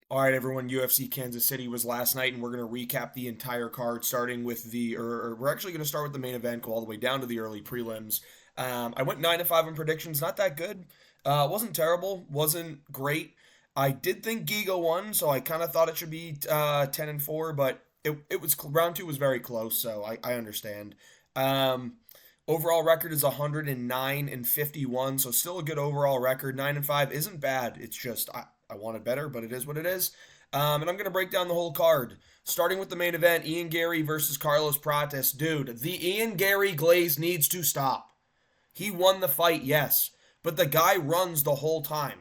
All right, everyone. UFC Kansas City was last night, and we're going to recap the entire card, starting with or we're actually going to start with the main event, go all the way down to the early prelims. I went 9-5 in predictions, not that good. Wasn't terrible, wasn't great. I did think Giga won, so I kind of thought it should be 10-4, but it was round two was very close, so I understand. Um, Overall record is 109-51, so still a good overall record. 9-5 isn't bad. It's just I wanted better, but it is what it is. And I'm going to break down the whole card. Starting with the main event, Ian Garry versus Carlos Prates. Dude, the Ian Garry glaze needs to stop. He won the fight, yes, but the guy runs the whole time.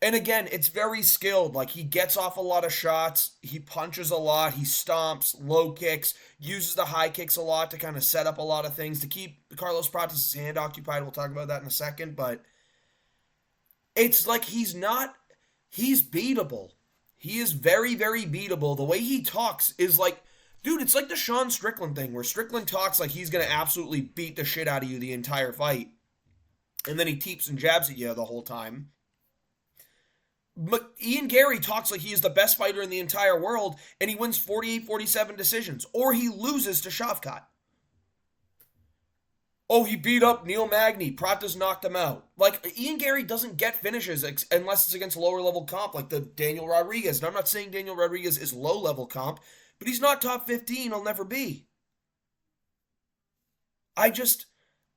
And again, it's very skilled. Like, he gets off a lot of shots, he punches a lot, he stomps, low kicks, uses the high kicks a lot to kind of set up a lot of things to keep Carlos Prates' hand occupied. We'll talk about that in a second, but it's like he's beatable. He is very, very beatable. The way he talks is like, dude, it's like the Sean Strickland thing where Strickland talks like he's going to absolutely beat the shit out of you the entire fight. And then he teeps and jabs at you the whole time. But Ian Garry talks like he is the best fighter in the entire world, and he wins 48-47 decisions. Or he loses to Shavkat. Oh, he beat up Neil Magny. Prates knocked him out. Like, Ian Garry doesn't get finishes unless it's against lower level comp like the Daniel Rodriguez. And I'm not saying Daniel Rodriguez is low level comp, but he's not top 15. He'll never be.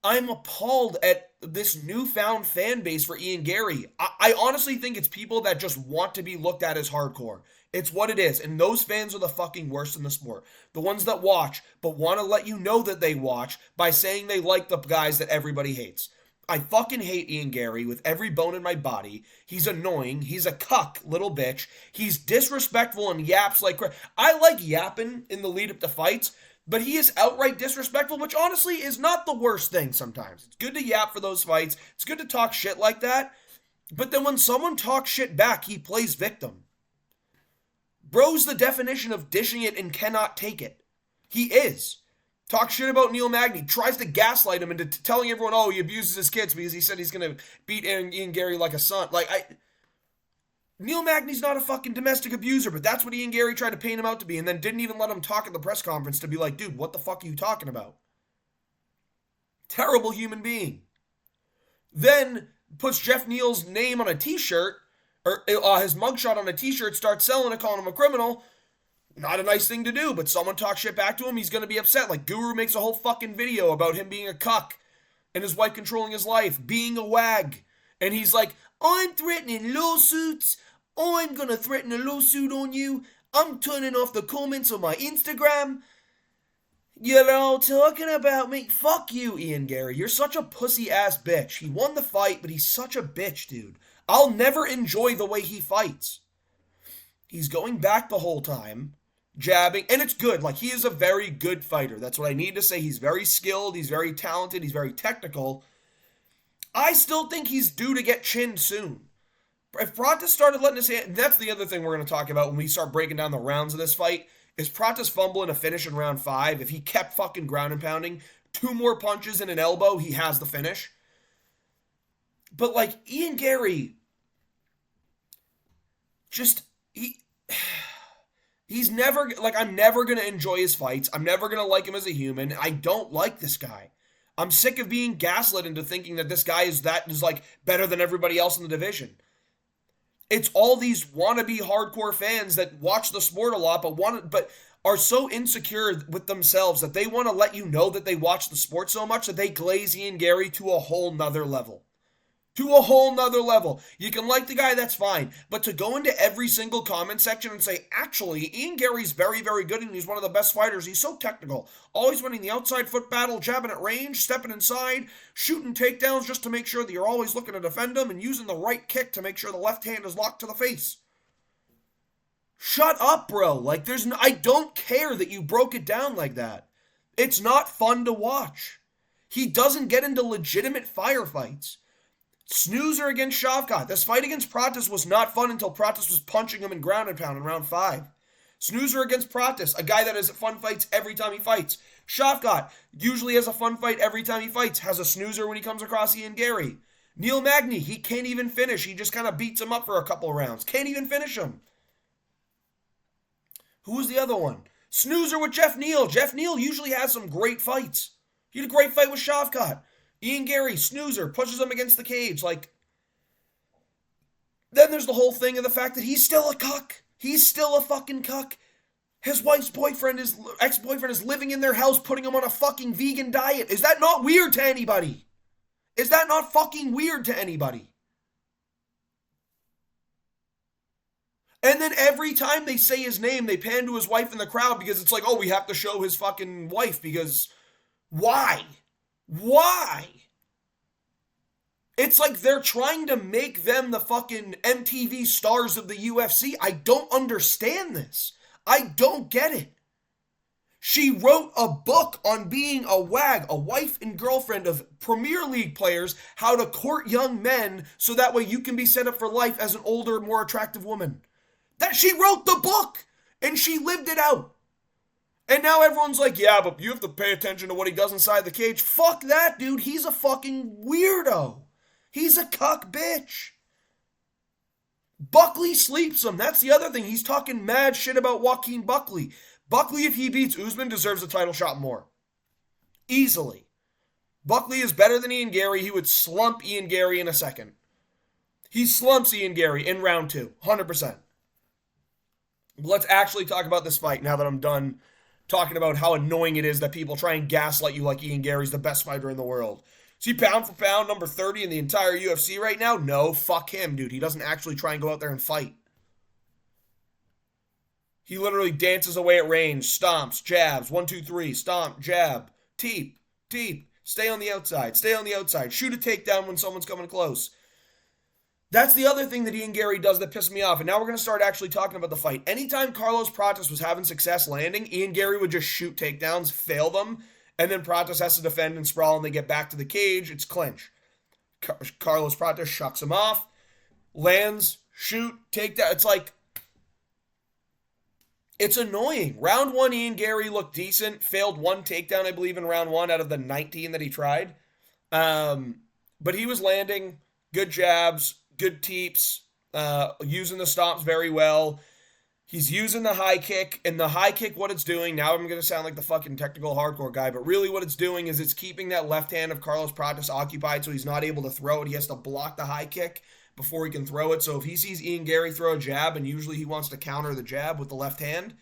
I'm appalled at this newfound fan base for Ian Garry. I honestly think it's people that just want to be looked at as hardcore. It's what it is. And those fans are the fucking worst in the sport. The ones that watch, but want to let you know that they watch by saying they like the guys that everybody hates. I fucking hate Ian Garry with every bone in my body. He's annoying. He's a cuck little bitch. He's disrespectful and yaps like crap. I like yapping in the lead up to fights, but he is outright disrespectful, which honestly is not the worst thing sometimes. It's good to yap for those fights. It's good to talk shit like that. But then when someone talks shit back, he plays victim. Bro's the definition of dishing it and cannot take it. He is. Talks shit about Neil Magny, tries to gaslight him into telling everyone, oh, he abuses his kids because he said he's going to beat Ian Garry like a son. Neil Magny's not a fucking domestic abuser, but that's what Ian Garry tried to paint him out to be, and then didn't even let him talk at the press conference to be like, dude, what the fuck are you talking about? Terrible human being. Then puts Jeff Neal's name on a t-shirt, or his mugshot on a t-shirt, starts selling it, calling him a criminal. Not a nice thing to do, but someone talks shit back to him, he's going to be upset. Like, Guru makes a whole fucking video about him being a cuck and his wife controlling his life, being a wag. And he's like, I'm threatening lawsuits. I'm going to threaten a lawsuit on you. I'm turning off the comments on my Instagram. You know, talking about me. Fuck you, Ian Garry. You're such a pussy-ass bitch. He won the fight, but he's such a bitch, dude. I'll never enjoy the way he fights. He's going back the whole time, jabbing, and it's good. Like, he is a very good fighter. That's what I need to say. He's very skilled. He's very talented. He's very technical. I still think he's due to get chinned soon. If Prates started letting his hand, that's the other thing we're going to talk about when we start breaking down the rounds of this fight, is Prates fumbling a finish in round 5. If he kept fucking ground and pounding, 2 more punches and an elbow, he has the finish. But, like, Ian Garry, he's never, like, I'm never going to enjoy his fights. I'm never going to like him as a human. I don't like this guy. I'm sick of being gaslit into thinking that this guy is like better than everybody else in the division. It's all these wannabe hardcore fans that watch the sport a lot, but are so insecure with themselves that they want to let you know that they watch the sport so much that they glaze Ian Garry to a whole nother level. To a whole nother level. You can like the guy, that's fine. But to go into every single comment section and say, actually, Ian Garry's very, very good and he's one of the best fighters. He's so technical. Always winning the outside foot battle, jabbing at range, stepping inside, shooting takedowns just to make sure that you're always looking to defend him, and using the right kick to make sure the left hand is locked to the face. Shut up, bro. Like, I don't care that you broke it down like that. It's not fun to watch. He doesn't get into legitimate firefights. Snoozer against Shavkat. This fight against Prates was not fun until Prates was punching him in ground and pound in round 5. Snoozer against Prates, a guy that has fun fights every time he fights. Shavkat usually has a fun fight every time he fights, has a snoozer when he comes across Ian Garry. Neil Magny, he can't even finish. He just kind of beats him up for a couple of rounds. Can't even finish him. Who was the other one? Snoozer with Jeff Neal. Jeff Neal usually has some great fights. He had a great fight with Shavkat. Ian Garry, Snoozer, pushes him against the cage. Like, then there's the whole thing of the fact that he's still a cuck. He's still a fucking cuck. His wife's ex-boyfriend is living in their house, putting him on a fucking vegan diet. Is that not weird to anybody? Is that not fucking weird to anybody? And then every time they say his name, they pan to his wife in the crowd because it's like, oh, we have to show his fucking wife because why? Why? It's like they're trying to make them the fucking MTV stars of the UFC. I don't understand this. I don't get it. She wrote a book on being a wag, a wife and girlfriend of Premier League players, how to court young men so that way you can be set up for life as an older, more attractive woman. That she wrote the book and she lived it out. And now everyone's like, yeah, but you have to pay attention to what he does inside the cage. Fuck that, dude. He's a fucking weirdo. He's a cuck bitch. Buckley sleeps him. That's the other thing. He's talking mad shit about Joaquin Buckley. Buckley, if he beats Usman, deserves a title shot more. Easily. Buckley is better than Ian Garry. He would slump Ian Garry in a second. He slumps Ian Garry in round 2. 100%. Let's actually talk about this fight now that I'm done talking about how annoying it is that people try and gaslight you like Ian Garry's the best fighter in the world. Is he pound for pound number 30 in the entire UFC right now? No, fuck him, dude. He doesn't actually try and go out there and fight. He literally dances away at range, stomps, jabs, 1, 2, 3, stomp, jab, teep, stay on the outside, shoot a takedown when someone's coming close. That's the other thing that Ian Garry does that pisses me off. And now we're going to start actually talking about the fight. Anytime Carlos Prates was having success landing, Ian Garry would just shoot takedowns, fail them, and then Prates has to defend and sprawl and they get back to the cage. It's clinch. Carlos Prates shucks him off, lands, shoot, takedown. It's like, it's annoying. Round 1, Ian Garry looked decent. Failed 1 takedown, I believe, in round 1 out of the 19 that he tried. But he was landing good jabs, good teeps, using the stomps very well. He's using the high kick, and the high kick, what it's doing, now I'm going to sound like the fucking technical hardcore guy, but really what it's doing is it's keeping that left hand of Carlos Prates occupied so he's not able to throw it. He has to block the high kick before he can throw it. So if he sees Ian Garry throw a jab, and usually he wants to counter the jab with the left hand,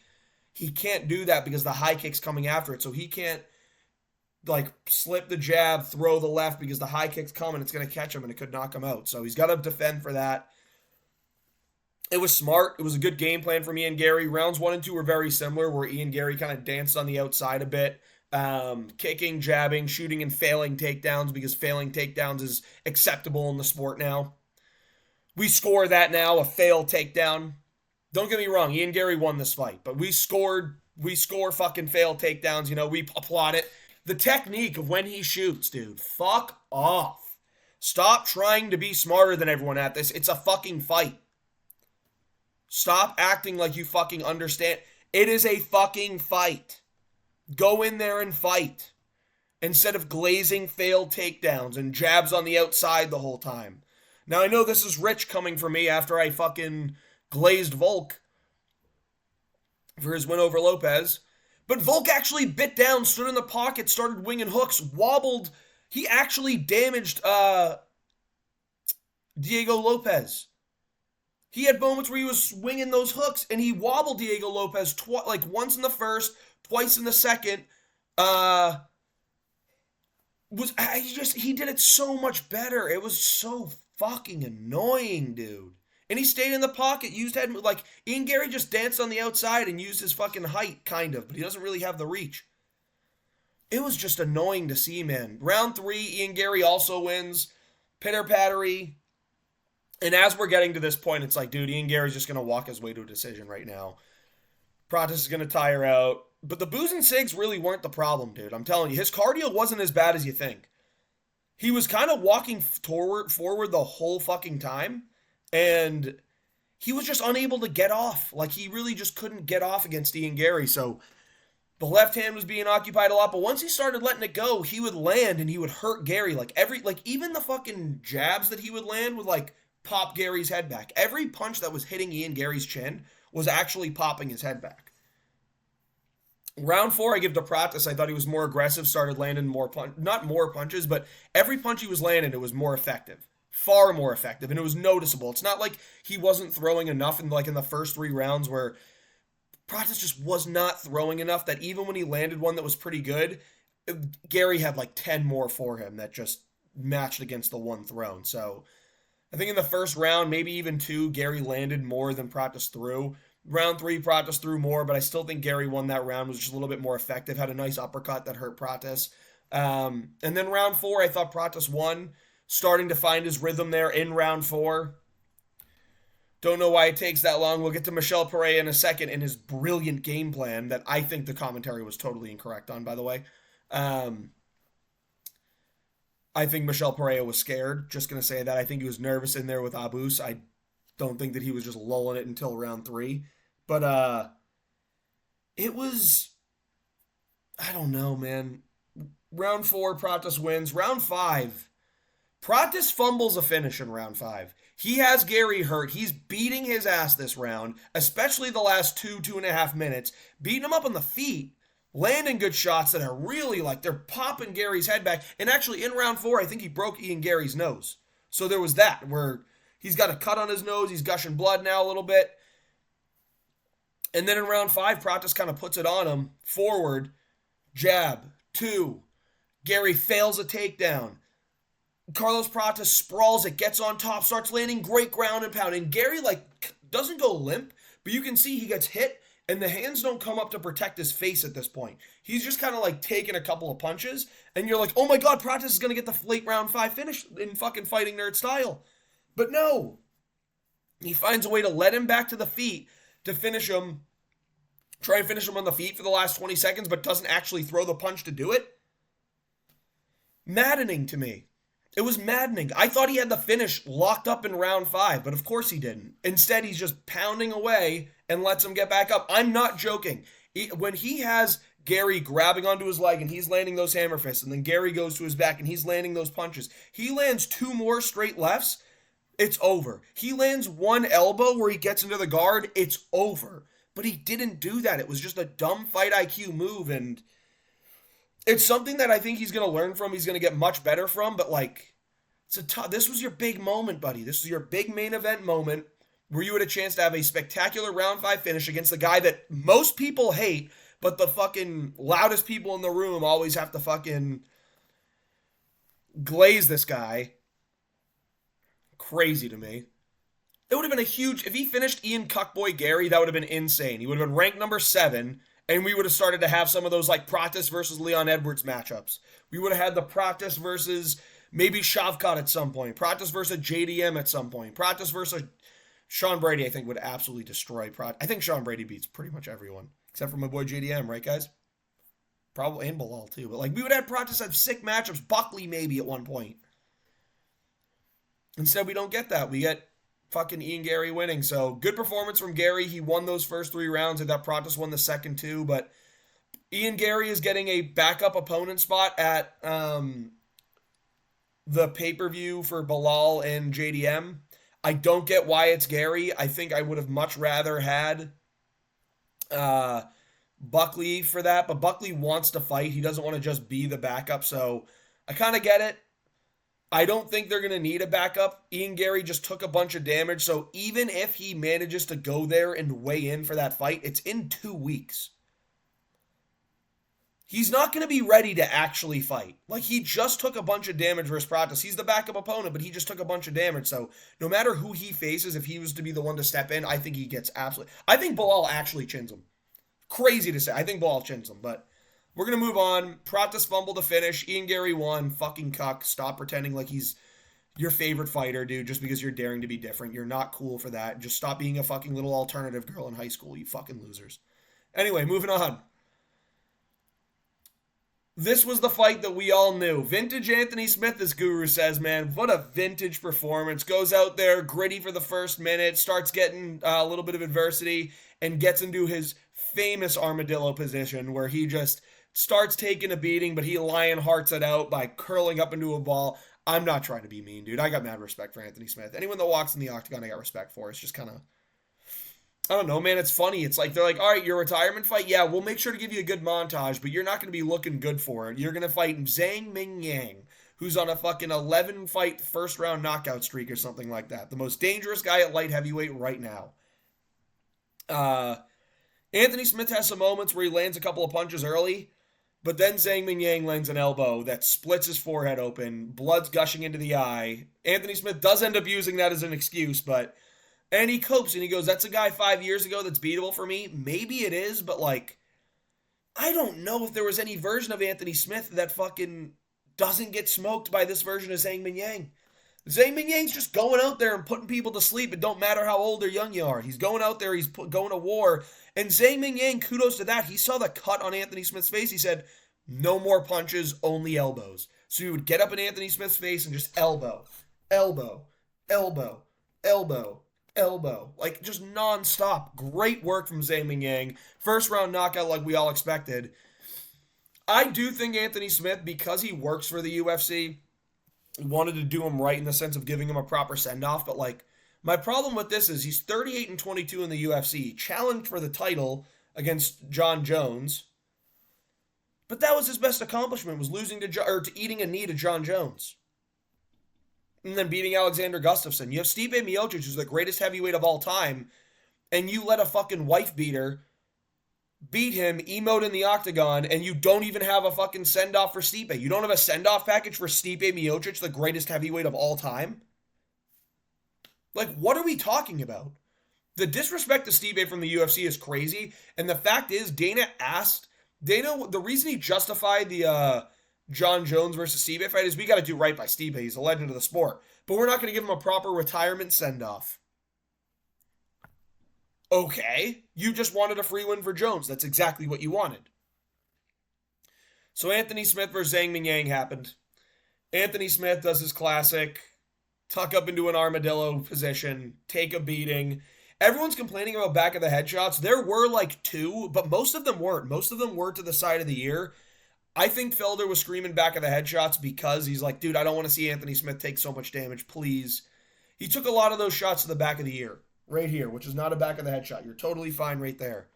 he can't do that because the high kick's coming after it. So he can't, like, slip the jab, throw the left because the high kick's coming. It's going to catch him, and it could knock him out. So he's got to defend for that. It was smart. It was a good game plan from Ian Garry. Rounds 1 and 2 were very similar, where Ian Garry kind of danced on the outside a bit, kicking, jabbing, shooting, and failing takedowns because failing takedowns is acceptable in the sport now. We score that now, a failed takedown. Don't get me wrong, Ian Garry won this fight, but we score fucking failed takedowns. You know, we applaud it. The technique of when he shoots, dude, fuck off. Stop trying to be smarter than everyone at this. It's a fucking fight. Stop acting like you fucking understand. It is a fucking fight. Go in there and fight. Instead of glazing failed takedowns and jabs on the outside the whole time. Now, I know this is rich coming from me after I fucking glazed Volk for his win over Lopez. But Volk actually bit down, stood in the pocket, started winging hooks, wobbled. He actually damaged Diego Lopez. He had moments where he was swinging those hooks, and he wobbled Diego Lopez like once in the first, twice in the second. He did it so much better. It was so fucking annoying, dude. And he stayed in the pocket, used head move. Like, Ian Garry just danced on the outside and used his fucking height, kind of, but he doesn't really have the reach. It was just annoying to see, man. Round 3, Ian Garry also wins. Pitter-pattery. And as we're getting to this point, it's like, dude, Ian Garry's just going to walk his way to a decision right now. Prates is going to tire out. But the booze and cigs really weren't the problem, dude. I'm telling you, his cardio wasn't as bad as you think. He was kind of walking forward the whole fucking time. And he was just unable to get off. Like, he really just couldn't get off against Ian Garry. So The left hand was being occupied a lot, but once he started letting it go, he would land and he would hurt Garry. Even the fucking jabs that he would land would like pop Gary's head back. Every punch that was hitting Ian Garry's chin was actually popping his head back. Round 4, I give to Pratis. I thought he was more aggressive, started landing not more punches, but every punch he was landing, it was more effective. Far more effective, and it was noticeable. It's not like he wasn't throwing enough in the first 3 rounds where Pratis just was not throwing enough that even when he landed one that was pretty good, Garry had like 10 more for him that just matched against the one thrown. So I think in the first round, maybe even 2, Garry landed more than Pratis threw. Round 3, Pratis threw more, but I still think Garry won that round, was just a little bit more effective, had a nice uppercut that hurt Pratis. And then round 4, I thought Pratis won, starting to find his rhythm there in round 4. Don't know why it takes that long. We'll get to Michel Pereira in a second and his brilliant game plan that I think the commentary was totally incorrect on, by the way. I think Michel Pereira was scared. Just going to say that. I think he was nervous in there with Abus. I don't think that he was just lulling it until round 3. But it was... I don't know, man. Round 4, Pratis wins. Round 5, Pratis fumbles a finish in round 5. He has Garry hurt. He's beating his ass this round, especially the last 2.5 minutes, beating him up on the feet, landing good shots that are really they're popping Gary's head back. And actually, in round 4, I think he broke Ian Garry's nose. So there was that, where he's got a cut on his nose. He's gushing blood now a little bit. And then in round 5, Pratis kind of puts it on him. Forward, jab, 2. Garry fails a takedown. Carlos Pratis sprawls it, gets on top, starts landing great ground and pound. And Garry, doesn't go limp, but you can see he gets hit, and the hands don't come up to protect his face at this point. He's just kind of, taking a couple of punches, and you're like, oh my god, Pratis is going to get the late round 5 finish in fucking Fighting Nerd style. But no. He finds a way to let him back to the feet to finish him, try and finish him on the feet for the last 20 seconds, but doesn't actually throw the punch to do it. Maddening to me. It was maddening. I thought he had the finish locked up in round 5, but of course he didn't. Instead, he's just pounding away and lets him get back up. I'm not joking. When he has Garry grabbing onto his leg and he's landing those hammer fists, and then Garry goes to his back and he's landing those punches, he lands 2 more straight lefts, it's over. He lands 1 elbow where he gets into the guard, it's over. But he didn't do that. It was just a dumb fight IQ move, and it's something that I think he's going to learn from. He's going to get much better from, but this was your big moment, buddy. This was your big main event moment where you had a chance to have a spectacular round 5 finish against the guy that most people hate, but the fucking loudest people in the room always have to fucking glaze this guy. Crazy to me. It would have been a huge... If he finished Ian Cuckboy Garry, that would have been insane. He would have been ranked number 7, and we would have started to have some of those Pratis versus Leon Edwards matchups. We would have had the Pratis versus maybe Shavkat at some point. Pratis versus JDM at some point. Pratis versus Sean Brady, I think, would absolutely destroy Pratis. I think Sean Brady beats pretty much everyone, except for my boy JDM, right, guys? Probably, and Bilal, too. But, we would have Pratis have sick matchups. Buckley, maybe, at one point. Instead, we don't get that. We get fucking Ian Garry winning. So, good performance from Garry. He won those first 3 rounds. I thought Pratis won the second 2. But Ian Garry is getting a backup opponent spot at the pay-per-view for Bilal and JDM. I don't get why it's Garry. I think I would have much rather had Buckley for that. But Buckley wants to fight. He doesn't want to just be the backup. So, I kind of get it. I don't think they're going to need a backup. Ian Garry just took a bunch of damage, so even if he manages to go there and weigh in for that fight, it's in 2 weeks. He's not going to be ready to actually fight. He just took a bunch of damage versus Pratis. He's the backup opponent, but he just took a bunch of damage, so no matter who he faces, if he was to be the one to step in, I think he gets absolutely... I think Bilal actually chins him. Crazy to say. I think Bilal chins him, but... We're going to move on. Pratis fumbled the finish. Ian Garry won. Fucking cuck. Stop pretending like he's your favorite fighter, dude, just because you're daring to be different. You're not cool for that. Just stop being a fucking little alternative girl in high school, you fucking losers. Anyway, moving on. This was the fight that we all knew. Vintage Anthony Smith, as Guru says, man. What a vintage performance. Goes out there, gritty for the first minute, starts getting a little bit of adversity, and gets into his famous armadillo position where he just starts taking a beating, but he lion hearts it out by curling up into a ball. I'm not trying to be mean, dude. I got mad respect for Anthony Smith. Anyone that walks in the octagon, I got respect for. It's just kind of, I don't know, man. It's funny. It's like they're like, all right, your retirement fight, yeah, we'll make sure to give you a good montage, but you're not going to be looking good for it. You're going to fight Zhang Mingyang, who's on a fucking 11 fight first round knockout streak or something like that. The most dangerous guy at light heavyweight right now. Anthony Smith has some moments where he lands a couple of punches early, but then Zhang Mingyang lands an elbow that splits his forehead open, blood's gushing into the eye. Anthony Smith does end up using that as an excuse, and he copes and he goes, that's a guy 5 years ago that's beatable for me. Maybe it is, but like, I don't know if there was any version of Anthony Smith that fucking doesn't get smoked by this version of Zhang Mingyang. Zhang Mingyang's just going out there and putting people to sleep. It don't matter how old or young you are. He's going out there, going to war. And Zhang Mingyang, kudos to that. He saw the cut on Anthony Smith's face. He said, no more punches, only elbows. So he would get up in Anthony Smith's face and just elbow, elbow, elbow, elbow, elbow. Like, just nonstop. Great work from Zhang Mingyang. First round knockout like we all expected. I do think Anthony Smith, because he works for the UFC, wanted to do him right in the sense of giving him a proper send-off, but like, my problem with this is he's 38-22 in the UFC, challenged for the title against John Jones, but that was his best accomplishment, was losing to eating a knee to John Jones, and then beating Alexander Gustafsson. You have Stipe Miocic, who's the greatest heavyweight of all time, and you let a fucking wife beater beat him, emote in the octagon, and you don't even have a fucking send-off for Stipe. You don't have a send-off package for Stipe Miocic, the greatest heavyweight of all time? Like, what are we talking about? The disrespect to Stipe from the UFC is crazy, and the fact is, Dana, the reason he justified the John Jones versus Stipe fight is we got to do right by Stipe. He's a legend of the sport. But we're not going to give him a proper retirement send-off. Okay, you just wanted a free win for Jones. That's exactly what you wanted. So Anthony Smith versus Zhang Mingyang happened. Anthony Smith does his classic, tuck up into an armadillo position, take a beating. Everyone's complaining about back of the head shots. There were like two, but most of them weren't. Most of them were to the side of the ear. I think Felder was screaming back of the head shots because he's like, dude, I don't want to see Anthony Smith take so much damage, please. He took a lot of those shots to the back of the ear. Right here, which is not a back of the head shot. You're totally fine right there.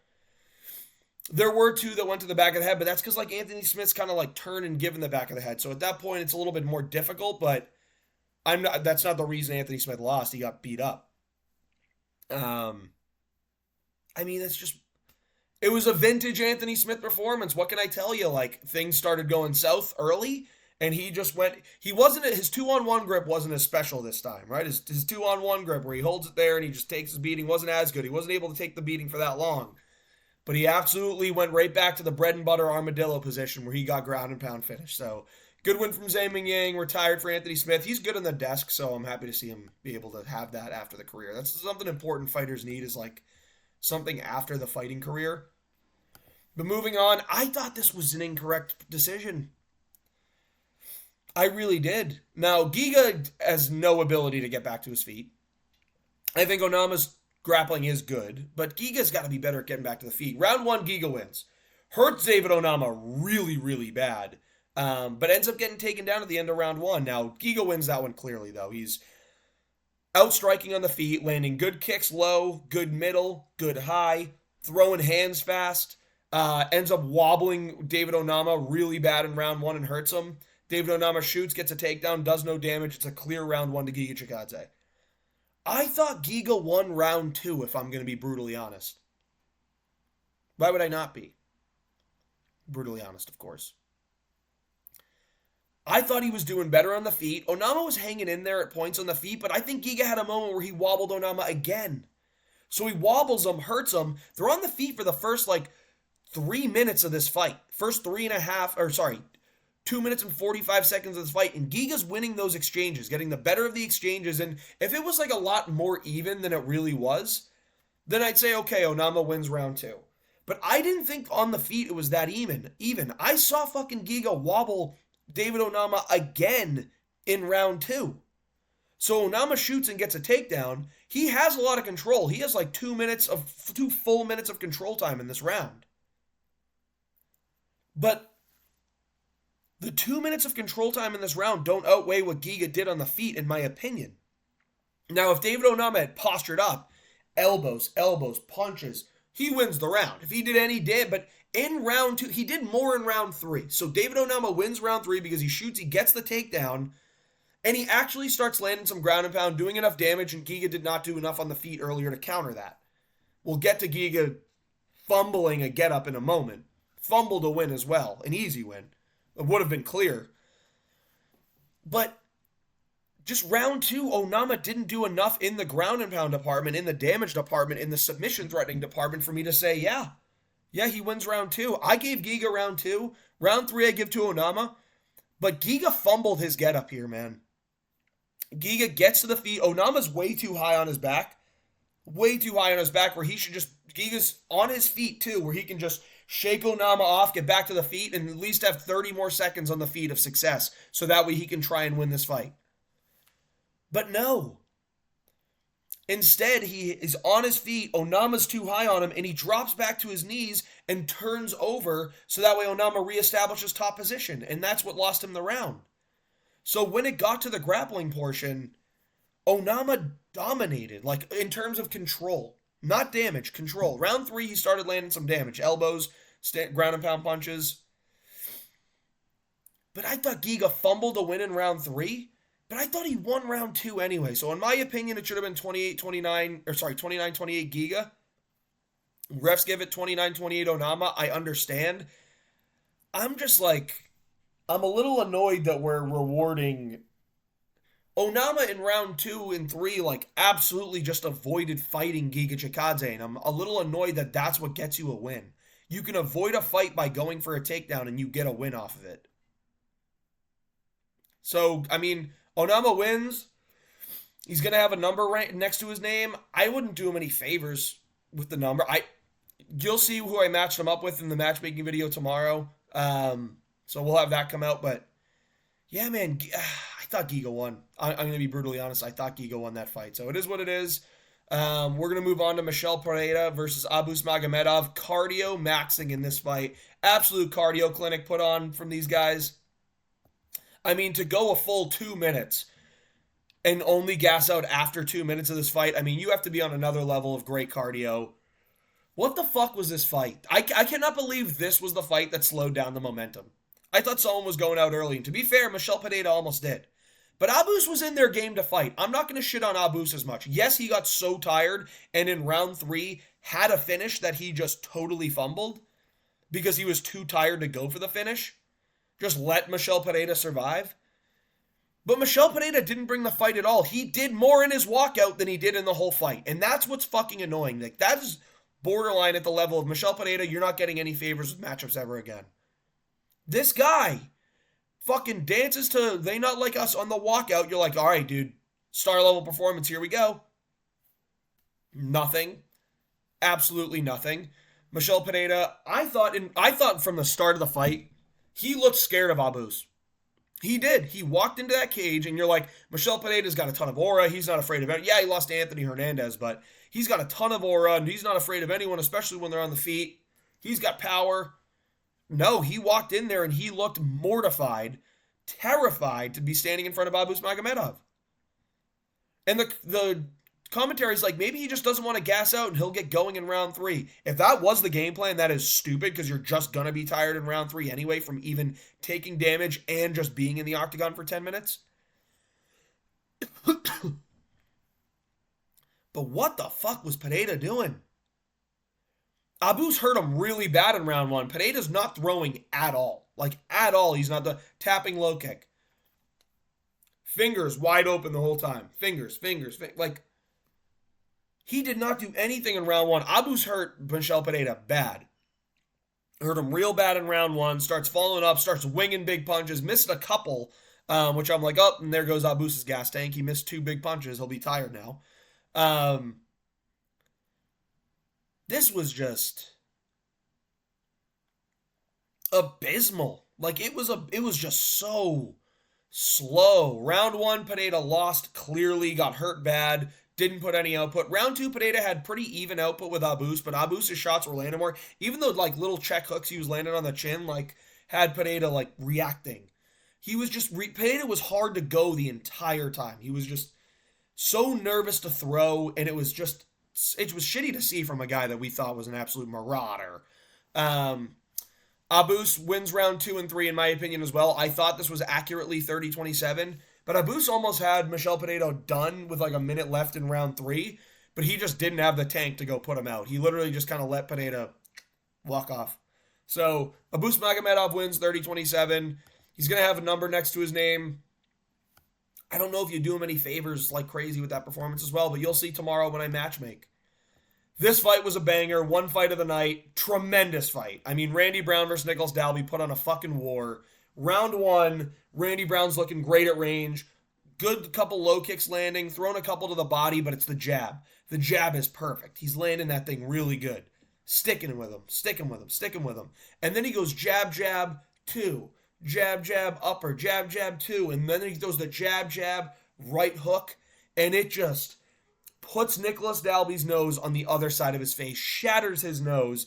There were two that went to the back of the head, but that's because like Anthony Smith's kind of like turn and give in the back of the head. So at that point, it's a little bit more difficult, but that's not the reason Anthony Smith lost. He got beat up. I mean, it was a vintage Anthony Smith performance. What can I tell you? Like, things started going south early, and he just went, his 2-on-1 grip wasn't as special this time, right? His 2-on-1 grip where he holds it there and he just takes his beating wasn't as good. He wasn't able to take the beating for that long. But he absolutely went right back to the bread and butter armadillo position where he got ground and pound finish. So, good win from Zhang Mingyang, retired for Anthony Smith. He's good on the desk, so I'm happy to see him be able to have that after the career. That's something important fighters need, is like something after the fighting career. But moving on, I thought this was an incorrect decision. I really did. Now, Giga has no ability to get back to his feet. I think Onama's grappling is good, but Giga's got to be better at getting back to the feet. Round one, Giga wins. Hurts David Onama really, really bad, but ends up getting taken down at the end of round one. Now, Giga wins that one clearly, though. He's outstriking on the feet, landing good kicks low, good middle, good high, throwing hands fast, ends up wobbling David Onama really bad in round one and hurts him. David Onama shoots, gets a takedown, does no damage. It's a clear round one to Giga Chikadze. I thought Giga won round two, if I'm going to be brutally honest. Why would I not be? Brutally honest, of course. I thought he was doing better on the feet. Onama was hanging in there at points on the feet, but I think Giga had a moment where he wobbled Onama again. So he wobbles him, hurts him. They're on the feet for the first, 3 minutes of this fight. First 2 minutes and 45 seconds of this fight, and Giga's winning those exchanges, getting the better of the exchanges, and if it was a lot more even than it really was, then I'd say, okay, Onama wins round two. But I didn't think on the feet it was that even. I saw fucking Giga wobble David Onama again in round 2. So Onama shoots and gets a takedown. He has a lot of control. He has like 2 full minutes of control time in this round. But the 2 minutes of control time in this round don't outweigh what Giga did on the feet, in my opinion. Now, if David Onama had postured up, elbows, punches, he wins the round. If he did any damage, but in round 2, he did more in round 3. So David Onama wins round 3 because he shoots, he gets the takedown, and he actually starts landing some ground and pound, doing enough damage, and Giga did not do enough on the feet earlier to counter that. We'll get to Giga fumbling a get-up in a moment. Fumbled a win as well, an easy win. It would have been clear. But just round 2, Onama didn't do enough in the ground and pound department, in the damage department, in the submission threatening department for me to say, yeah, he wins round 2. I gave Giga round 2. Round 3 I give to Onama. But Giga fumbled his get-up here, man. Giga gets to the feet. Onama's way too high on his back. Way too high on his back where he should just... Giga's on his feet, too, where he can just shake Onama off, get back to the feet, and at least have 30 more seconds on the feet of success. So that way he can try and win this fight. But no. Instead, he is on his feet. Onama's too high on him, and he drops back to his knees and turns over so that way Onama reestablishes top position. And that's what lost him the round. So when it got to the grappling portion, Onama dominated, like in terms of control. Not damage, control. Round 3, he started landing some damage. Elbows, ground and pound punches. But I thought Giga fumbled a win in round 3. But I thought he won round 2 anyway. So in my opinion, it should have been 29-28 Giga. Refs give it 29-28 Onama. I understand. I'm just like... I'm a little annoyed that we're rewarding Onama in round 2 and 3, like, absolutely just avoided fighting Giga Chikadze, and I'm a little annoyed that that's what gets you a win. You can avoid a fight by going for a takedown, and you get a win off of it. So, I mean, Onama wins. He's going to have a number right next to his name. I wouldn't do him any favors with the number. You'll see who I matched him up with in the matchmaking video tomorrow. So we'll have that come out, but yeah, man, I thought Giga won. I'm going to be brutally honest. I thought Giga won that fight. So it is what it is. We're going to move on to Michel Pereira versus Abus Magomedov. Cardio maxing in this fight. Absolute cardio clinic put on from these guys. I mean, to go a full 2 minutes and only gas out after 2 minutes of this fight, I mean, you have to be on another level of great cardio. What the fuck was this fight? I cannot believe this was the fight that slowed down the momentum. I thought someone was going out early. And to be fair, Michel Pereira almost did. But Abus was in their game to fight. I'm not going to shit on Abus as much. Yes, he got so tired and in round 3 had a finish that he just totally fumbled because he was too tired to go for the finish. Just let Michel Pereira survive. But Michel Pereira didn't bring the fight at all. He did more in his walkout than he did in the whole fight. And that's what's fucking annoying. Like, that is borderline at the level of Michel Pereira. You're not getting any favors with matchups ever again. This guy fucking dances to They Not Like Us on the walkout. You're like, all right, dude, star level performance, here we go. Nothing. Absolutely nothing. Michel Pereira, I thought from the start of the fight, he looked scared of Abus. He did. He walked into that cage, and you're like, Michel Pereira's got a ton of aura. He's not afraid of it. Yeah, he lost to Anthony Hernandez, but he's got a ton of aura, and he's not afraid of anyone, especially when they're on the feet. He's got power. No, he walked in there and he looked mortified, terrified to be standing in front of Abus Magomedov. And the commentary's like, maybe he just doesn't want to gas out and he'll get going in round 3. If that was the game plan, that is stupid because you're just going to be tired in round 3 anyway from even taking damage and just being in the octagon for 10 minutes. But what the fuck was Pereira doing? Abus hurt him really bad in round 1. Pereira's not throwing at all. Like, at all. He's not tapping low kick. Fingers wide open the whole time. Fingers. Like, he did not do anything in round 1. Abus hurt Michel Pereira bad. Hurt him real bad in round 1. Starts following up. Starts winging big punches. Missed a couple, which I'm like, oh, and there goes Abus's gas tank. He missed 2 big punches. He'll be tired now. This was just abysmal. Like it was just so slow. Round one, Pineda lost clearly, got hurt bad, didn't put any output. Round two, Pineda had pretty even output with Abus, but Abus' shots were landing more. Even though like little check hooks he was landing on the chin, like had Pineda like reacting. He was just Pineda was hard to go the entire time. He was just so nervous to throw, and it was shitty to see from a guy that we thought was an absolute marauder. Um, Abus wins round 2 and 3, in my opinion, as well. I thought this was accurately 30-27, but Abus almost had Michel Pineda done with like a minute left in round 3, but he just didn't have the tank to go put him out. He literally just kind of let Pineda walk off. So Abus Magomedov wins 30-27. He's going to have a number next to his name. I don't know if you do him any favors like crazy with that performance as well, but you'll see tomorrow when I matchmake. This fight was a banger. One fight of the night. Tremendous fight. I mean, Randy Brown versus Nicholas Dalby put on a fucking war. Round one, Randy Brown's looking great at range. Good couple low kicks landing. Thrown a couple to the body, but it's the jab. The jab is perfect. He's landing that thing really good. Sticking with him. Sticking with him. Sticking with him. And then he goes jab, jab, two. Jab, jab, upper. Jab, jab, two. And then he throws the jab, jab, right hook. And it just puts Nicholas Dalby's nose on the other side of his face, shatters his nose,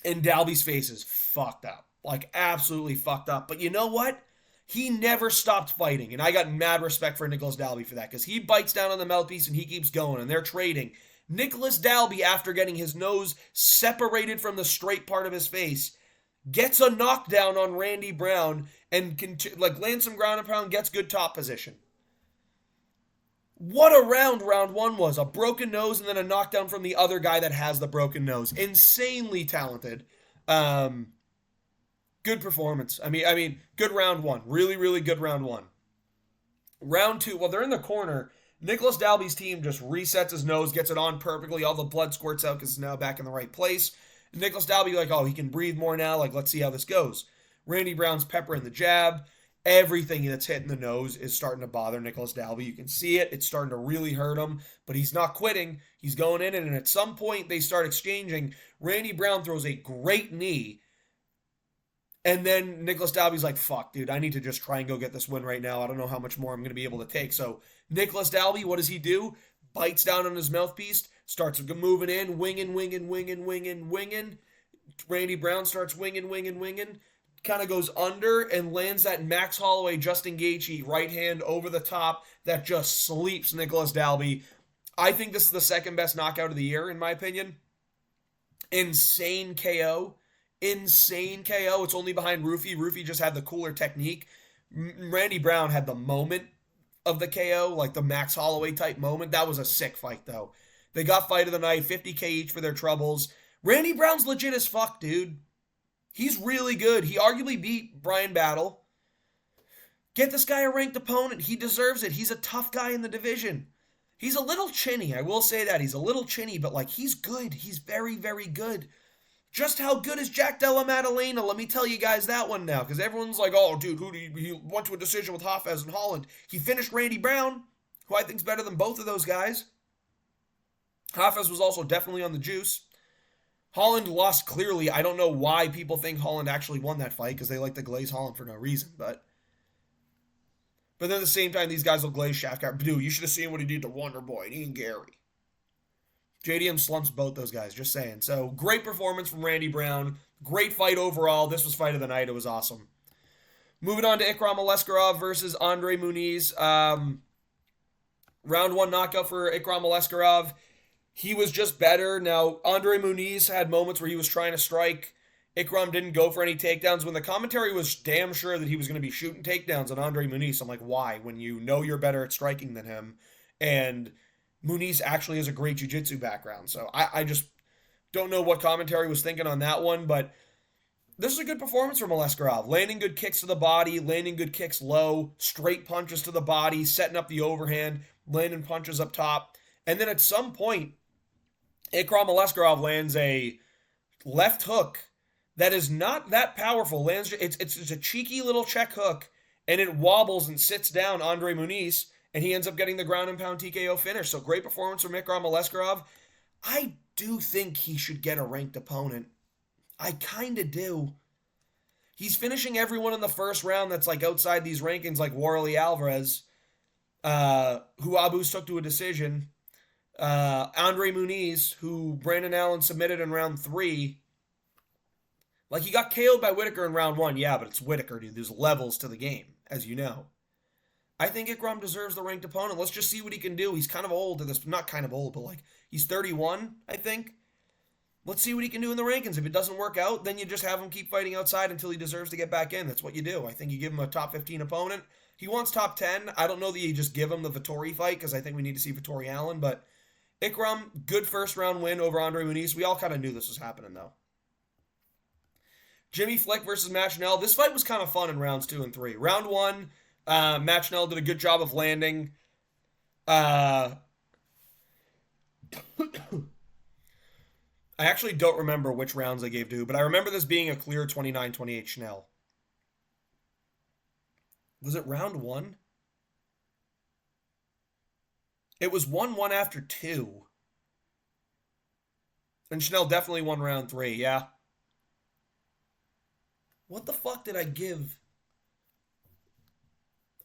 and Dalby's face is fucked up. Like, absolutely fucked up. But you know what? He never stopped fighting, and I got mad respect for Nicholas Dalby for that, because he bites down on the mouthpiece and he keeps going, and they're trading. Nicholas Dalby, after getting his nose separated from the straight part of his face, gets a knockdown on Randy Brown and lands some ground and pound, gets good top position. What a round one was. A broken nose and then a knockdown from the other guy that has the broken nose. Insanely talented. Good performance. I mean, good round one. Really, really good round one. Round two, well, they're in the corner. Nicholas Dalby's team just resets his nose, gets it on perfectly. All the blood squirts out because it's now back in the right place. And Nicholas Dalby, like, oh, he can breathe more now. Like, let's see how this goes. Randy Brown's peppering the jab. Everything that's hitting the nose is starting to bother Nicholas Dalby. You can see it. It's starting to really hurt him, but he's not quitting. He's going in, and at some point they start exchanging. Randy Brown throws a great knee, and then Nicholas Dalby's like, fuck, dude, I need to just try and go get this win right now. I don't know how much more I'm going to be able to take. So Nicholas Dalby, what does he do? Bites down on his mouthpiece, starts moving in, winging. Randy Brown starts winging. Kind of goes under and lands that Max Holloway, Justin Gaethje right hand over the top that just sleeps Nicholas Dalby. I think this is the second best knockout of the year, in my opinion. Insane KO. It's only behind Roofy. Roofy just had the cooler technique. Randy Brown had the moment of the KO, like the Max Holloway type moment. That was a sick fight, though. They got fight of the night, $50K each for their troubles. Randy Brown's legit as fuck, dude. He's really good. He arguably beat Brian Battle. Get this guy a ranked opponent. He deserves it. He's a tough guy in the division. He's a little chinny. I will say that. He's a little chinny, but like he's good. He's very, very good. Just how good is Jack Della Maddalena? Let me tell you guys that one now, because everyone's like, oh, dude, he went to a decision with Hafez and Holland. He finished Randy Brown, who I think's better than both of those guys. Hafez was also definitely on the juice. Holland lost clearly. I don't know why people think Holland actually won that fight, because they like to glaze Holland for no reason. But then at the same time, these guys will glaze Shafkat. Dude, you should have seen what he did to Wonder Boy and Ian Garry. JDM slumps both those guys, just saying. So, great performance from Randy Brown. Great fight overall. This was fight of the night. It was awesome. Moving on to Ikram Aleskarov versus Andre Muniz. Round one knockout for Ikram Aleskarov. He was just better. Now, Andre Muniz had moments where he was trying to strike. Ikram didn't go for any takedowns. When the commentary was damn sure that he was going to be shooting takedowns on Andre Muniz, I'm like, why? When you know you're better at striking than him. And Muniz actually has a great jiu-jitsu background. So I just don't know what commentary was thinking on that one. But this is a good performance from Aleskarov. Landing good kicks to the body, landing good kicks low, straight punches to the body, setting up the overhand, landing punches up top. And then at some point, Ikram Aleskarov lands a left hook that is not that powerful. It's a cheeky little check hook, and it wobbles and sits down Andre Muniz, and he ends up getting the ground and pound TKO finish. So great performance from Ikram Aleskarov. I do think he should get a ranked opponent. I kind of do. He's finishing everyone in the first round that's like outside these rankings, like Warley Alvarez, who Abu's took to a decision. Andre Muniz, who Brandon Allen submitted in round 3. Like, he got KO'd by Whitaker in round 1, yeah, but it's Whitaker, dude. There's levels to the game, as you know. I think Ikram deserves the ranked opponent. Let's just see what he can do. He's kind of old to this. Not kind of old, but like, he's 31, I think. Let's see what he can do in the rankings. If it doesn't work out, then you just have him keep fighting outside until he deserves to get back in. That's what you do. I think you give him a top 15 opponent. He wants top 10. I don't know that you just give him the Vettori fight because I think we need to see Vettori Allen. But Ikram, good first round win over Andre Muniz. We all kind of knew this was happening, though. Jimmy Flick versus Matt Schnell. This fight was kind of fun in rounds 2 and 3. Round 1, Matt Schnell did a good job of landing. I actually don't remember which rounds I gave to who, but I remember this being a clear 29-28 Schnell. Was it round 1? It was 1-1 after 2. And Schnell definitely won round 3, yeah. What the fuck did I give?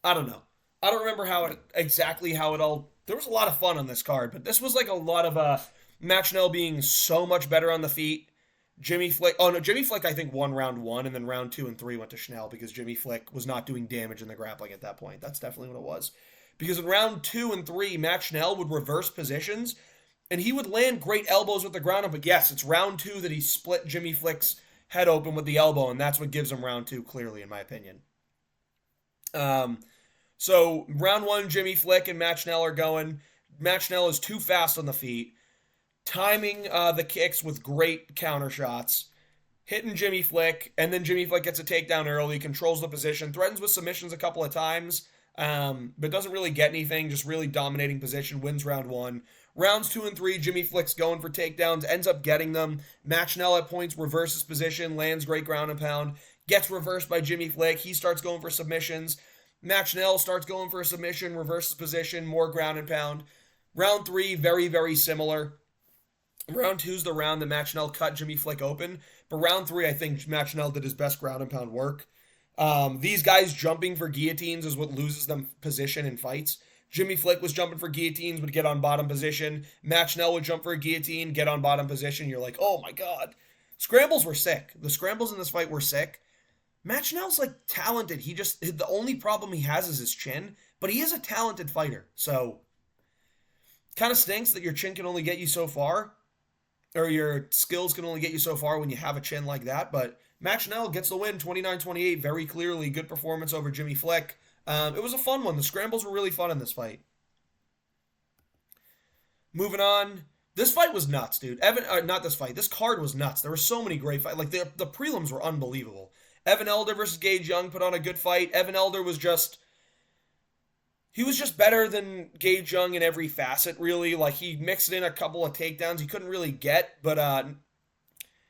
I don't know. I don't remember exactly how it all... There was a lot of fun on this card, but this was like a lot of Matt Schnell being so much better on the feet. Jimmy Flick... Oh, no, Jimmy Flick, I think, won round 1, and then round 2 and 3 went to Schnell because Jimmy Flick was not doing damage in the grappling at that point. That's definitely what it was. Because in round 2 and 3, Matt Schnell would reverse positions, and he would land great elbows with the ground. But yes, it's round 2 that he split Jimmy Flick's head open with the elbow, and that's what gives him round 2, clearly, in my opinion. So, round 1, Jimmy Flick and Matt Schnell are going. Matt Schnell is too fast on the feet, timing the kicks with great counter shots, hitting Jimmy Flick, and then Jimmy Flick gets a takedown early, controls the position, threatens with submissions a couple of times, but doesn't really get anything, just really dominating position, wins round 1. Rounds 2 and 3, Jimmy Flick's going for takedowns, ends up getting them. Matt Schnell at points reverses position, lands great ground and pound, gets reversed by Jimmy Flick. He starts going for submissions. Matt Schnell starts going for a submission, reverses position, more ground and pound. Round 3, very, very similar. Round 2 is the round that Matt Schnell cut Jimmy Flick open. But round 3, I think Matt Schnell did his best ground and pound work. These guys jumping for guillotines is what loses them position in fights. Jimmy Flick was jumping for guillotines, would get on bottom position. Matt Schnell would jump for a guillotine, get on bottom position. You're like, oh my god. Scrambles were sick. The scrambles in this fight were sick. Matt Schnell's like talented. The only problem he has is his chin, but he is a talented fighter. So, kind of stinks that your chin can only get you so far, or your skills can only get you so far when you have a chin like that. But Matt Schnell gets the win, 29-28, very clearly. Good performance over Jimmy Flick. It was a fun one. The scrambles were really fun in this fight. Moving on. This fight was nuts, dude. Not this fight. This card was nuts. There were so many great fights. Like, the prelims were unbelievable. Evan Elder versus Gage Young put on a good fight. Evan Elder was just... He was just better than Gage Young in every facet, really. Like, he mixed in a couple of takedowns he couldn't really get, but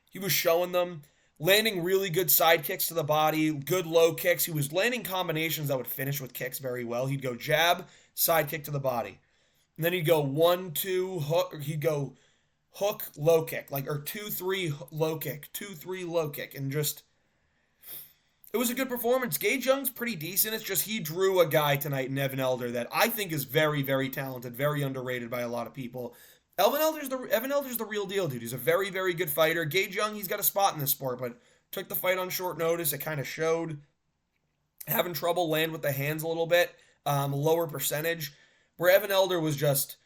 he was showing them. Landing really good side kicks to the body, good low kicks. He was landing combinations that would finish with kicks very well. He'd go jab, side kick to the body. And then he'd go 1-2 hook, or he'd go hook, low kick, or 2-3 low kick, 2-3 low kick, and just... It was a good performance. Gage Young's pretty decent. It's just he drew a guy tonight in Evan Elder that I think is very, very talented, very underrated by a lot of people. Evan Elder's the real deal, dude. He's a very, very good fighter. Gage Young, he's got a spot in this sport, but took the fight on short notice. It kind of showed. Having trouble land with the hands a little bit. Lower percentage. Where Evan Elder was just...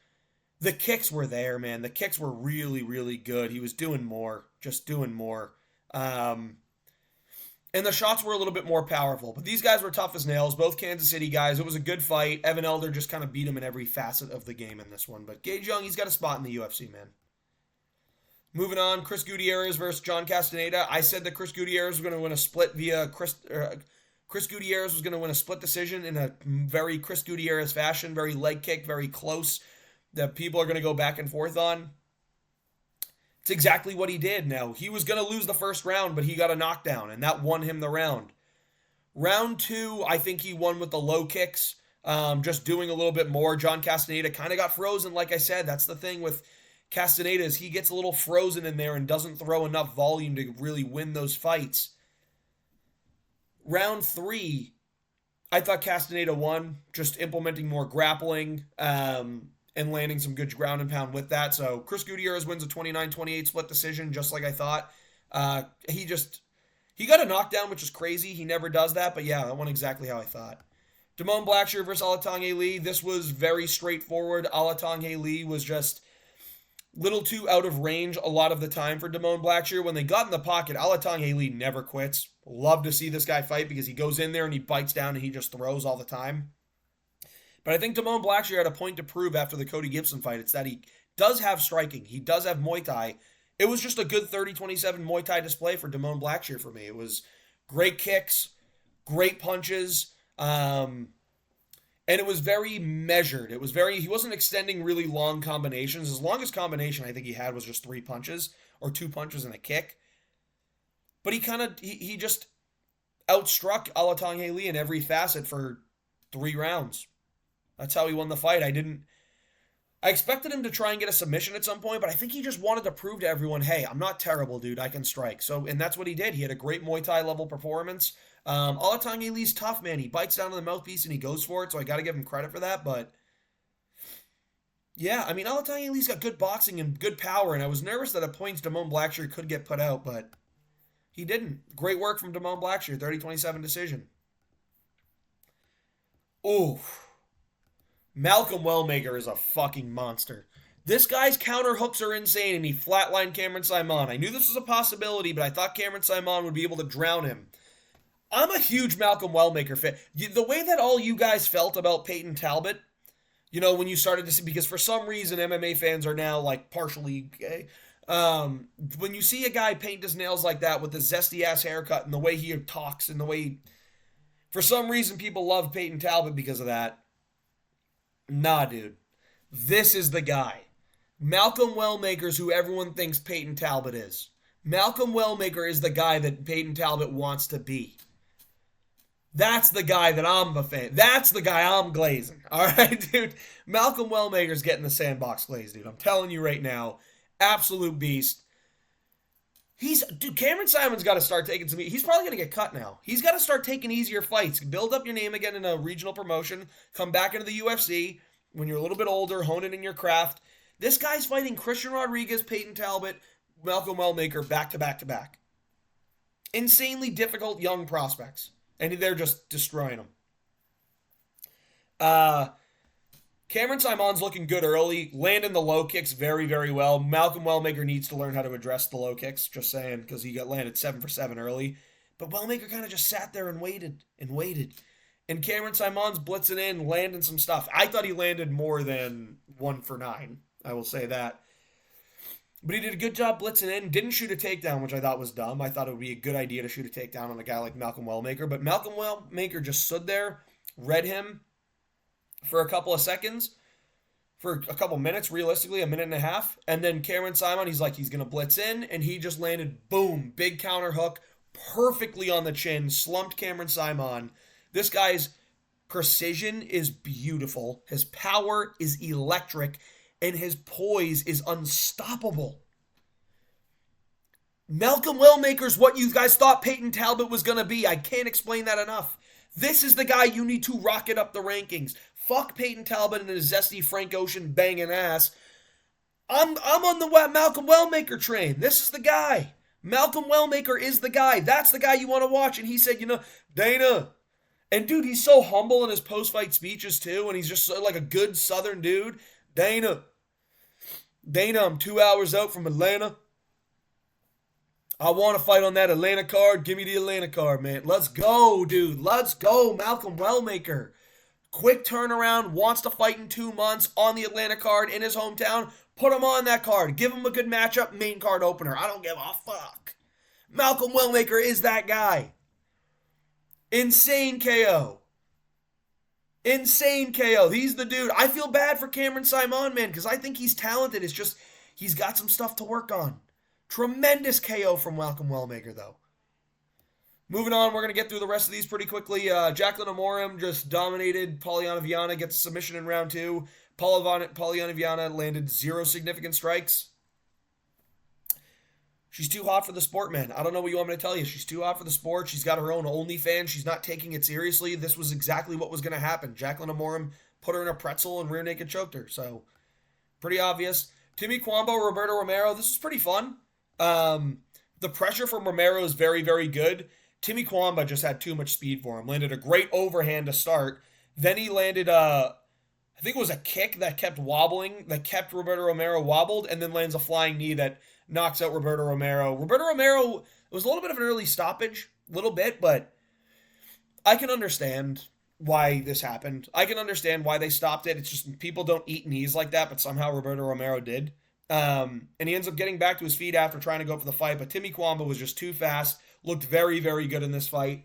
The kicks were there, man. The kicks were really, really good. He was doing more. Just doing more. And the shots were a little bit more powerful. But these guys were tough as nails. Both Kansas City guys. It was a good fight. Evan Elder just kind of beat him in every facet of the game in this one. But Gage Young, he's got a spot in the UFC, man. Moving on, Chris Gutierrez versus John Castaneda. I said that Chris Gutierrez was going to win a split via... Chris Gutierrez was going to win a split decision in a very Chris Gutierrez fashion. Very leg kick, very close. That people are going to go back and forth on. It's exactly what he did. Now, he was going to lose the first round, but he got a knockdown, and that won him the round. Round 2, I think he won with the low kicks, just doing a little bit more. John Castaneda kind of got frozen, like I said. That's the thing with Castaneda is he gets a little frozen in there and doesn't throw enough volume to really win those fights. Round 3, I thought Castaneda won, just implementing more grappling and landing some good ground and pound with that. So Chris Gutierrez wins a 29-28 split decision, just like I thought. He got a knockdown, which is crazy. He never does that, but yeah, that went exactly how I thought. Damone Blackshear versus Alatong Lee. This was very straightforward. Alatong Lee was just little too out of range a lot of the time for Damone Blackshear. When they got in the pocket, Alatong Lee never quits. Love to see this guy fight because he goes in there and he bites down and he just throws all the time. But I think Damone Blackshear had a point to prove after the Cody Gibson fight. It's that he does have striking. He does have Muay Thai. It was just a good 30-27 Muay Thai display for Damone Blackshear for me. It was great kicks, great punches, and it was very measured. He wasn't extending really long combinations. His longest combination I think he had was just 3 punches, or 2 punches and a kick. But he just outstruck Alatong Lee in every facet for 3 rounds. That's how he won the fight. I expected him to try and get a submission at some point, but I think he just wanted to prove to everyone, hey, I'm not terrible, dude. I can strike. And that's what he did. He had a great Muay Thai level performance. Alatong Lee's tough, man. He bites down to the mouthpiece and he goes for it, so I got to give him credit for that. But yeah, I mean, Alatong Lee's got good boxing and good power, and I was nervous that at points Damone Blackshear could get put out, but he didn't. Great work from Damone Blackshear, 30-27 decision. Ooh. Malcom Wellmaker is a fucking monster. This guy's counter hooks are insane, and he flatlined Cameron Saimon. I knew this was a possibility, but I thought Cameron Saimon would be able to drown him. I'm a huge Malcom Wellmaker fan. The way that all you guys felt about Payton Talbott, when you started to see, because for some reason MMA fans are now like partially gay. When you see a guy paint his nails like that with a zesty ass haircut and the way he talks and the way, for some reason people love Payton Talbott because of that. Nah, dude. This is the guy. Malcom Wellmaker's who everyone thinks Payton Talbott is. Malcom Wellmaker is the guy that Payton Talbott wants to be. That's the guy that I'm a fan. That's the guy I'm glazing. All right, dude. Malcom Wellmaker's getting the sandbox glaze, dude. I'm telling you right now. Absolute beast. Cameron Simon's got to start taking some. He's probably going to get cut now. He's got to start taking easier fights. Build up your name again in a regional promotion. Come back into the UFC when you're a little bit older. Hone it in your craft. This guy's fighting Christian Rodriguez, Payton Talbott, Malcom Wellmaker back to back to back. Insanely difficult young prospects. And they're just destroying them. Cameron Simon's looking good early, landing the low kicks very, very well. Malcom Wellmaker needs to learn how to address the low kicks, just saying, because he got landed 7 for 7 early. But Wellmaker kind of just sat there and waited and waited. And Cameron Simon's blitzing in, landing some stuff. I thought he landed more than 1 for 9. I will say that. But he did a good job blitzing in. Didn't shoot a takedown, which I thought was dumb. I thought it would be a good idea to shoot a takedown on a guy like Malcom Wellmaker. But Malcom Wellmaker just stood there, read him for a couple of seconds, for a couple minutes, realistically, a minute and a half. And then Cameron Simon, he's going to blitz in, and he just landed, boom, big counter hook, perfectly on the chin, slumped Cameron Simon. This guy's precision is beautiful. His power is electric, and his poise is unstoppable. Malcom Wellmaker's what you guys thought Payton Talbott was going to be. I can't explain that enough. This is the guy you need to rocket up the rankings. Fuck Payton Talbott and his zesty Frank Ocean banging ass. I'm on the Malcom Wellmaker train. This is the guy. Malcom Wellmaker is the guy. That's the guy you want to watch. And he said, Dana. And dude, he's so humble in his post-fight speeches too. And he's just like a good Southern dude. Dana, I'm 2 hours out from Atlanta. I want to fight on that Atlanta card. Give me the Atlanta card, man. Let's go, dude. Let's go, Malcom Wellmaker. Quick turnaround, wants to fight in 2 months on the Atlanta card in his hometown. Put him on that card. Give him a good matchup, main card opener. I don't give a fuck. Malcom Wellmaker is that guy. Insane KO. Insane KO. He's the dude. I feel bad for Cameron Simon, man, because I think he's talented. It's just he's got some stuff to work on. Tremendous KO from Malcom Wellmaker, though. Moving on, we're going to get through the rest of these pretty quickly. Jacqueline Amorim just dominated. Polyana Viana gets a submission in round 2. Polyana landed 0 significant strikes. She's too hot for the sport, man. I don't know what you want me to tell you. She's too hot for the sport. She's got her own OnlyFans. She's not taking it seriously. This was exactly what was going to happen. Jacqueline Amorim put her in a pretzel and rear naked choked her. So, pretty obvious. Timmy Kwambo, Roberto Romero. This was pretty fun. The pressure from Romero is very, very good. Timmy Kwamba just had too much speed for him. Landed a great overhand to start. Then he landed I think it was a kick that kept wobbling, that kept Roberto Romero wobbled, and then lands a flying knee that knocks out Roberto Romero. Roberto Romero, it was a little bit of an early stoppage, a little bit, but I can understand why this happened. I can understand why they stopped it. It's just people don't eat knees like that, but somehow Roberto Romero did. And he ends up getting back to his feet after trying to go for the fight, but Timmy Kwamba was just too fast, looked very, very good in this fight.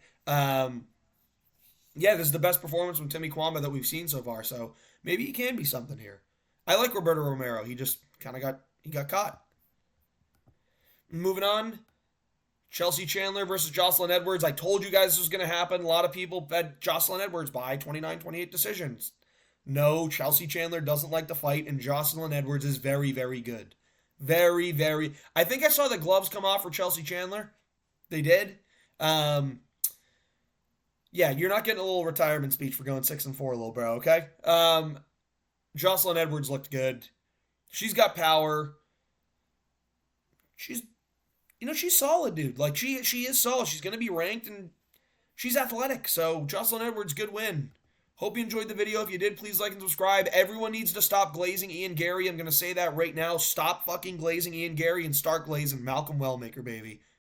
Yeah, this is the best performance from Timmy Kwamba that we've seen so far, so maybe he can be something here. I like Roberto Romero. He just kind of got caught. Moving on, Chelsea Chandler versus Jocelyn Edwards. I told you guys this was going to happen. A lot of people bet Jocelyn Edwards by 29-28 decisions. No, Chelsea Chandler doesn't like to fight, and Jocelyn Edwards is very, very good. Very, very. I think I saw the gloves come off for Chelsea Chandler. They did. Yeah, you're not getting a little retirement speech for going 6-4, little bro, okay? Jocelyn Edwards looked good. She's got power. She's solid, dude. Like, she is solid. She's going to be ranked, and she's athletic. So, Jocelyn Edwards, good win. Hope you enjoyed the video. If you did, please like and subscribe. Everyone needs to stop glazing Ian Garry. I'm going to say that right now. Stop fucking glazing Ian Garry and start glazing Malcom Wellmaker, baby.